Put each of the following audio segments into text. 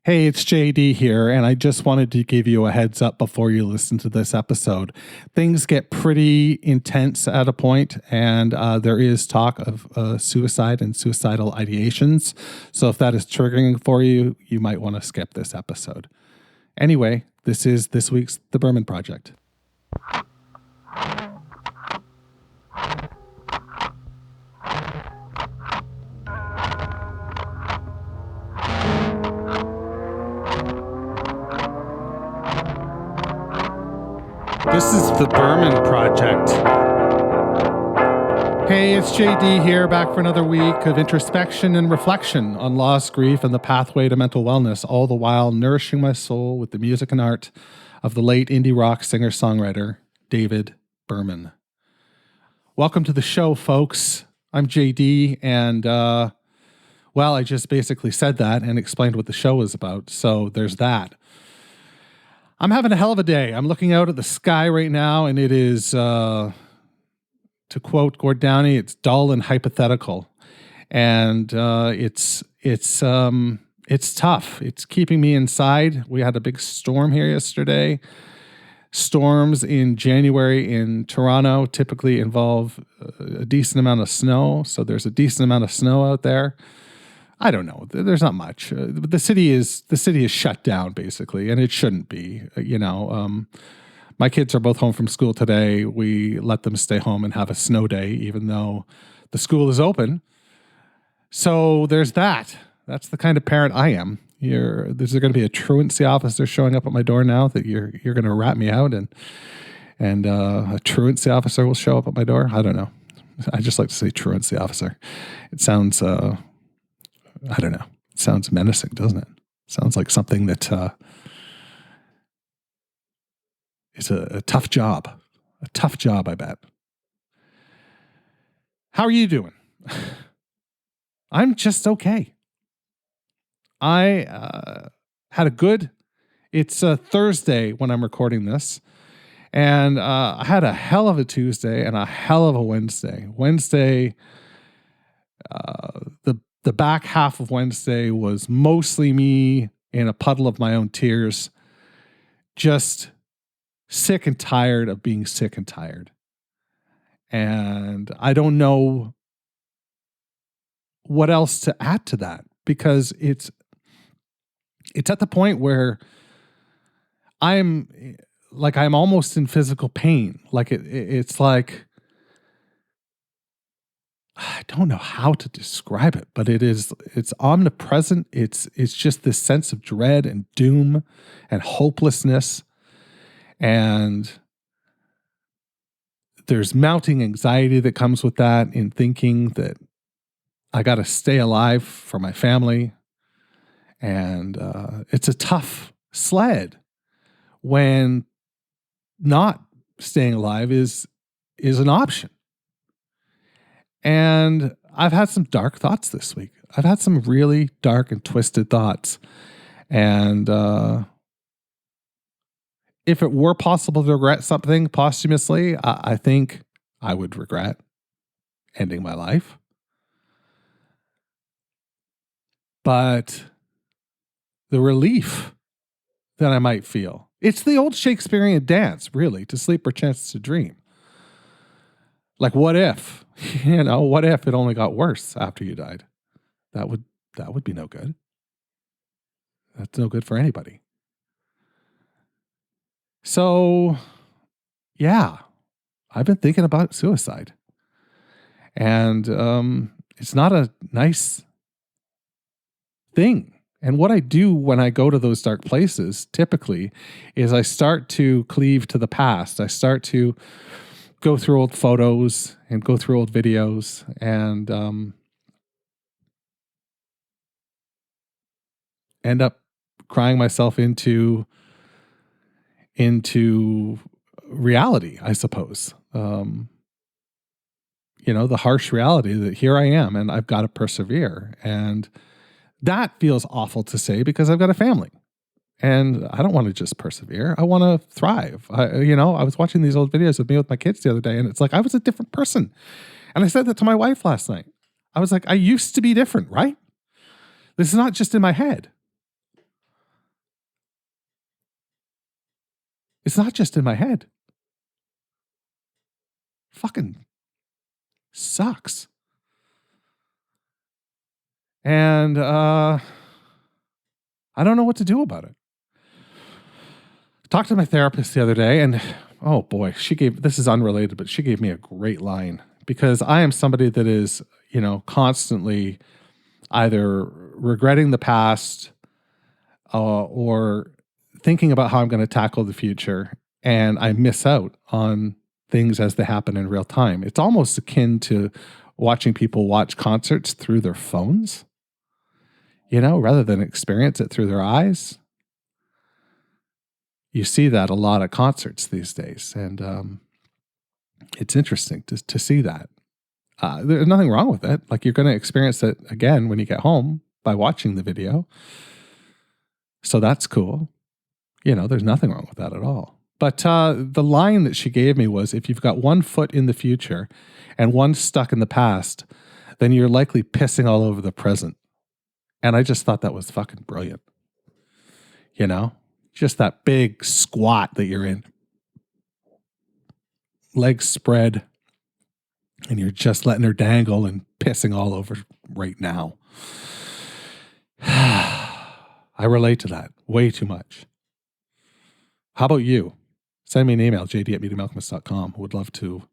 Hey, it's JD here, and I just wanted to give you a heads up before you listen to this episode. Things get pretty intense at a point, and there is talk of suicide and suicidal ideations. So if that is triggering for you, you might want to skip this episode. Anyway, this is this week's The Berman Project. This is The Berman Project. Hey, it's JD here, back for another week of introspection and reflection on loss, grief, and the pathway to mental wellness, all the while nourishing my soul with the music and art of the late indie rock singer-songwriter, David Berman. Welcome to the show, folks. I'm JD, and, I just basically said that and explained what the show is about, so there's that. I'm having a hell of a day. I'm looking out at the sky right now, and it is, to quote Gord Downey, it's dull and hypothetical, and it's tough. It's keeping me inside. We had a big storm here yesterday. Storms in January in Toronto typically involve a decent amount of snow, so there's a decent amount of snow out there. I don't know. There's not much. The city is shut down basically, and it shouldn't be. My kids are both home from school today. We let them stay home and have a snow day, even though the school is open. So there's that. That's the kind of parent I am. There's going to be a truancy officer showing up at my door now that you're going to rat me out, and a truancy officer will show up at my door. I don't know. I just like to say truancy officer. It sounds. I don't know. It sounds menacing, doesn't it? Sounds like something that is a tough job. A tough job, I bet. How are you doing? I'm just okay. I had a good... It's a Thursday when I'm recording this. And I had a hell of a Tuesday and a hell of a Wednesday. The back half of Wednesday was mostly me in a puddle of my own tears, just sick and tired of being sick and tired. And I don't know what else to add to that, because it's at the point where I'm almost in physical pain. Like it's like, I don't know how to describe it, but it's omnipresent. It's just this sense of dread and doom and hopelessness. And there's mounting anxiety that comes with that, in thinking that I got to stay alive for my family. And it's a tough sled when not staying alive is an option. And I've had some dark thoughts this week. I've had some really dark and twisted thoughts. And if it were possible to regret something posthumously, I think I would regret ending my life. But the relief that I might feel, it's the old Shakespearean dance, really, to sleep or chance to dream. Like, what if, what if it only got worse after you died? That would be no good. That's no good for anybody. So, yeah, I've been thinking about suicide. And it's not a nice thing. And what I do when I go to those dark places, typically, is I start to cleave to the past. I start to go through old photos and go through old videos and end up crying myself into reality, I suppose. The harsh reality that here I am and I've got to persevere. And that feels awful to say because I've got a family. And I don't want to just persevere. I want to thrive. I was watching these old videos of me with my kids the other day, and it's like I was a different person. And I said that to my wife last night. I was like, I used to be different, right? This is not just in my head. It's not just in my head. Fucking sucks. And I don't know what to do about it. Talked to my therapist the other day, and oh boy, this is unrelated, but she gave me a great line, because I am somebody that is, constantly either regretting the past or thinking about how I'm going to tackle the future, and I miss out on things as they happen in real time. It's almost akin to watching people watch concerts through their phones, rather than experience it through their eyes. You see that a lot at concerts these days, and it's interesting to see that. There's nothing wrong with it. Like, you're going to experience it again when you get home by watching the video. So that's cool. There's nothing wrong with that at all. But the line that she gave me was, if you've got one foot in the future and one stuck in the past, then you're likely pissing all over the present. And I just thought that was fucking brilliant. Just that big squat that you're in, legs spread, and you're just letting her dangle and pissing all over right now. I relate to that way too much. How about you? Send me an email, jd@mediumalchemist.com. Would love to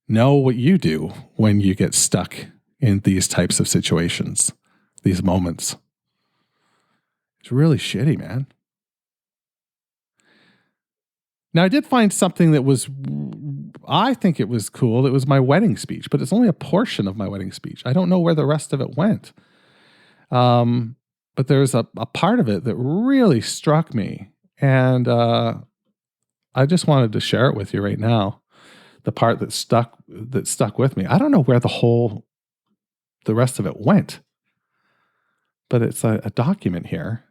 know what you do when you get stuck in these types of situations, these moments. It's really shitty, man. Now, I did find something that I think it was cool. It was my wedding speech, but it's only a portion of my wedding speech. I don't know where the rest of it went. But there's a part of it that really struck me. And I just wanted to share it with you right now. The part that stuck with me. I don't know where the rest of it went, but it's a document here.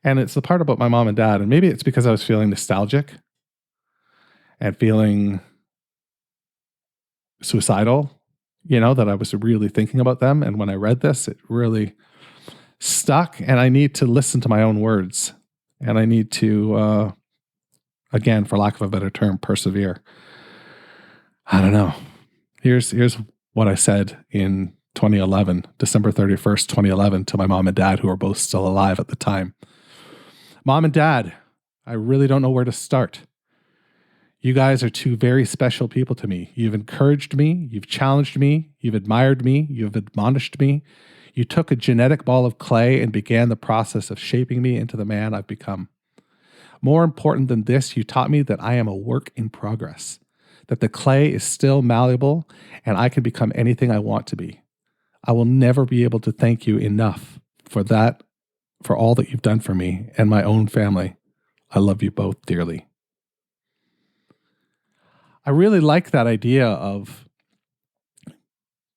And it's the part about my mom and dad. And maybe it's because I was feeling nostalgic and feeling suicidal, that I was really thinking about them. And when I read this, it really stuck. And I need to listen to my own words. And I need to, again, for lack of a better term, persevere. I don't know. Here's what I said in 2011, December 31st, 2011, to my mom and dad, who were both still alive at the time. Mom and Dad, I really don't know where to start. You guys are two very special people to me. You've encouraged me. You've challenged me. You've admired me. You've admonished me. You took a genetic ball of clay and began the process of shaping me into the man I've become. More important than this, you taught me that I am a work in progress, that the clay is still malleable and I can become anything I want to be. I will never be able to thank you enough for that, for all that you've done for me and my own family. I love you both dearly. I really like that idea of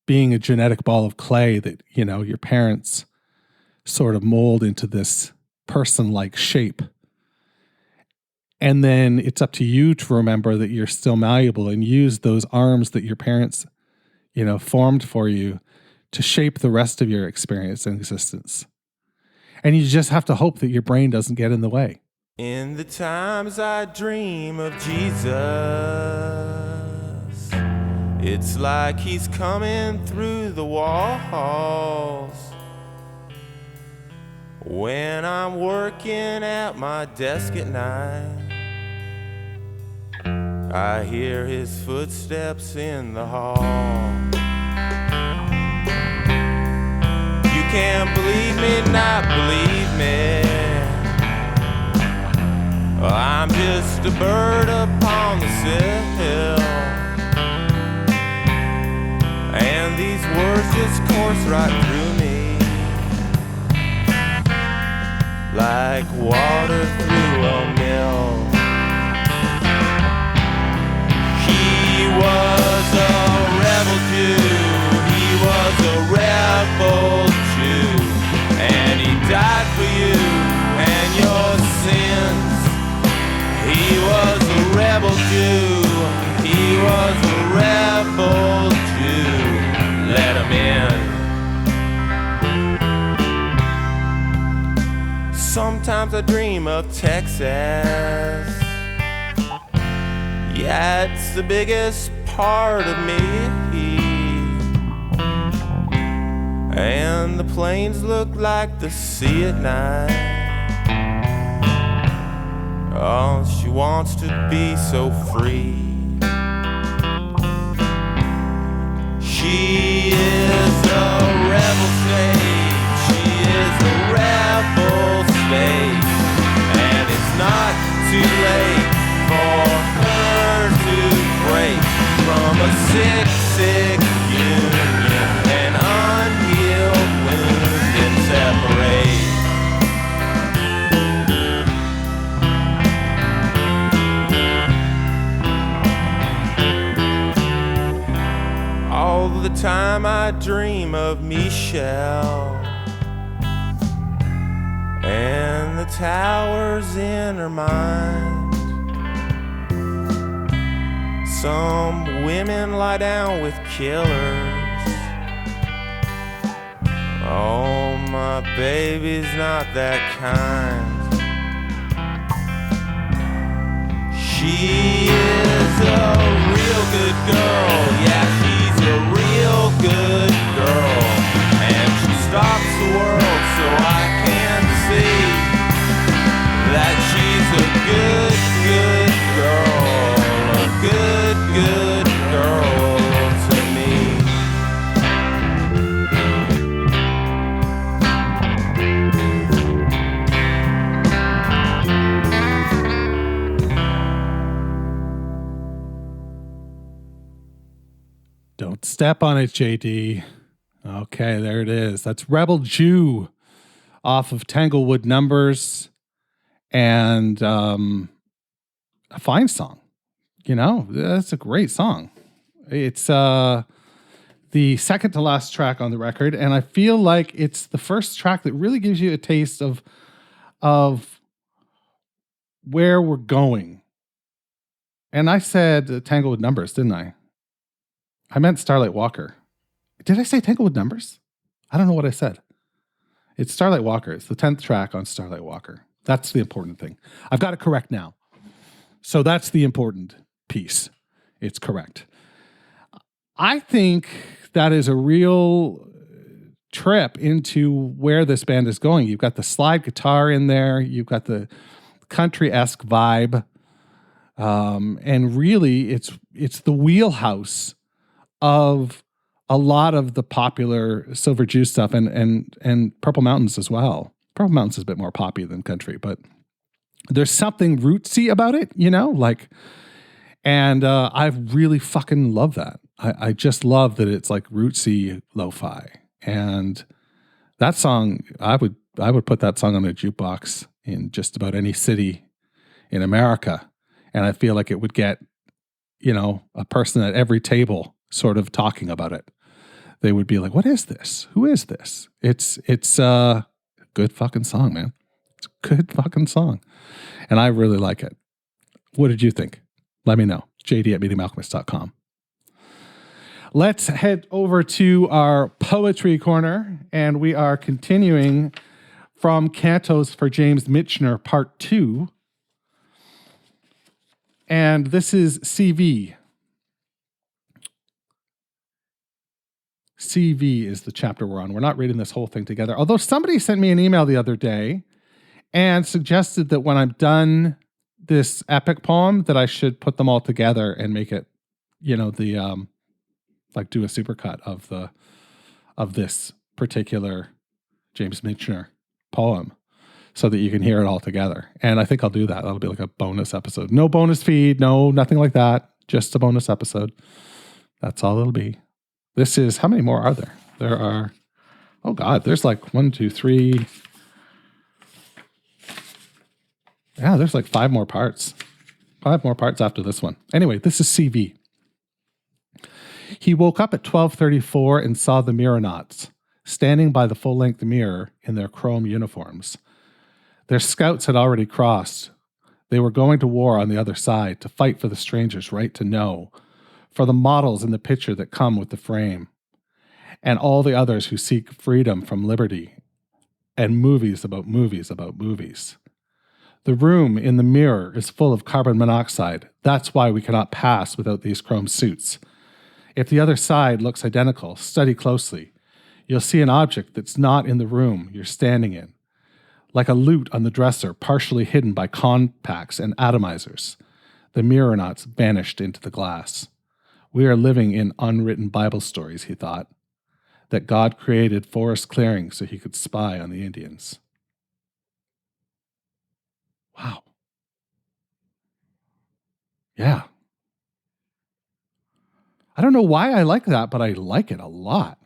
being a genetic ball of clay that, your parents sort of mold into this person-like shape. And then it's up to you to remember that you're still malleable and use those arms that your parents, formed for you to shape the rest of your experience and existence. And you just have to hope that your brain doesn't get in the way. In the times I dream of Jesus, it's like he's coming through the walls. When I'm working at my desk at night, I hear his footsteps in the hall. You can't believe me, not believe me, I'm just a bird upon the sill, and these words just course right through me, like water through a mill. He was a rebel Jew, he was a rebel Jew, and he died for you and your sins. He was a rebel Jew, he was a rebel Jew, let him in. Sometimes I dream of Texas. Yeah, it's the biggest part of me. And the plains look like the sea at night. Oh, she wants to be so free. She is a rebel state. She is a rebel state. And it's not too late for her to break from a sick, sick union, an unhealed wound, and separate. All the time I dream of Michelle and the towers in her mind. Some women lie down with killers. Oh, my baby's not that kind. She is a real good girl. Yeah, she's a real good girl. And she stops the world so I can see that she's a good, good girl. A good, good girl to me. Don't step on it, JD. Okay, there it is. That's Rebel Jew off of Tanglewood Numbers. And a fine song. You know, that's a great song. It's the second to last track on the record, and I feel like it's the first track that really gives you a taste of where we're going. And I said Tanglewood Numbers, didn't I? I meant Starlight Walker. Did I say Tanglewood Numbers? I don't know what I said. It's Starlight Walker. It's the 10th track on Starlight Walker. That's the important thing. I've got it correct now. So that's the important piece. It's correct. I think that is a real trip into where this band is going. You've got the slide guitar in there. You've got the country-esque vibe. And really, it's the wheelhouse of a lot of the popular Silver Jew stuff and Purple Mountains as well. Purple Mountains is a bit more poppy than country, but there's something rootsy about it, you know, like, and I really fucking love that. I just love that it's like rootsy lo-fi, and that song, I would put that song on a jukebox in just about any city in America, and I feel like it would get, you know, a person at every table sort of talking about it. They would be like, "What is this? Who is this?" It's a good fucking song, man. It's a good fucking song, and I really like it. What did you think? Let me know. JD@MediumAlchemist.com. Let's head over to our poetry corner, and we are continuing from Cantos for James Michener, Part 2. And this is CV. CV is the chapter we're on. We're not reading this whole thing together. Although somebody sent me an email the other day and suggested that when I'm done this epic poem, that I should put them all together and make it, you know, the like do a supercut of this particular James Michener poem, so that you can hear it all together. And I think I'll do that. That'll be like a bonus episode. No bonus feed, no nothing like that. Just a bonus episode. That's all it'll be. This is, how many more are there? There are, oh God, there's like 1, 2, 3. Yeah, there's like 5 more parts. 5 more parts after this one. Anyway, this is CV. He woke up at 12:34 and saw the Mironauts standing by the full-length mirror in their chrome uniforms. Their scouts had already crossed. They were going to war on the other side to fight for the stranger's right to know, for the models in the picture that come with the frame, and all the others who seek freedom from liberty and movies about movies about movies. The room in the mirror is full of carbon monoxide. That's why we cannot pass without these chrome suits. If the other side looks identical, study closely. You'll see an object that's not in the room you're standing in, like a lute on the dresser partially hidden by compacts and atomizers. The mirronauts vanished into the glass. We are living in unwritten Bible stories, he thought, that God created forest clearings so he could spy on the Indians. Wow. Yeah. I don't know why I like that, but I like it a lot.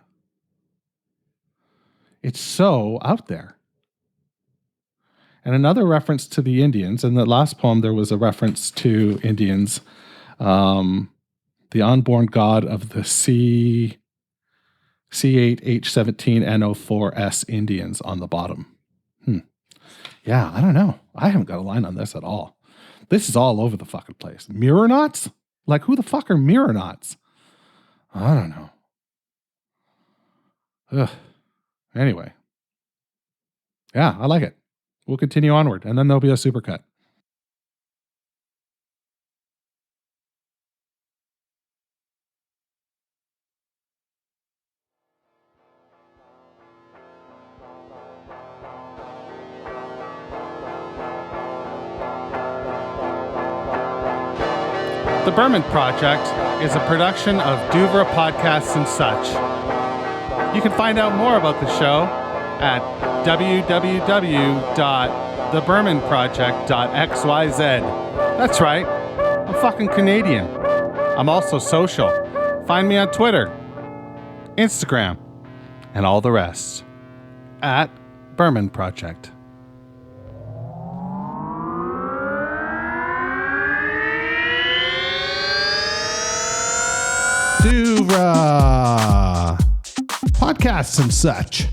It's so out there. And another reference to the Indians. In the last poem, there was a reference to Indians, the unborn god of the C8H17NO4S Indians on the bottom. Yeah, I don't know. I haven't got a line on this at all. This is all over the fucking place. Mirronauts? Like, who the fuck are mirronauts? I don't know. Ugh. Anyway. Yeah, I like it. We'll continue onward, and then there'll be a supercut. The Berman Project is a production of Douvra Podcasts and Such. You can find out more about the show at www.thebermanproject.xyz. That's right, I'm fucking Canadian. I'm also social. Find me on Twitter, Instagram, and all the rest at Berman Project. Douvra Podcasts and Such.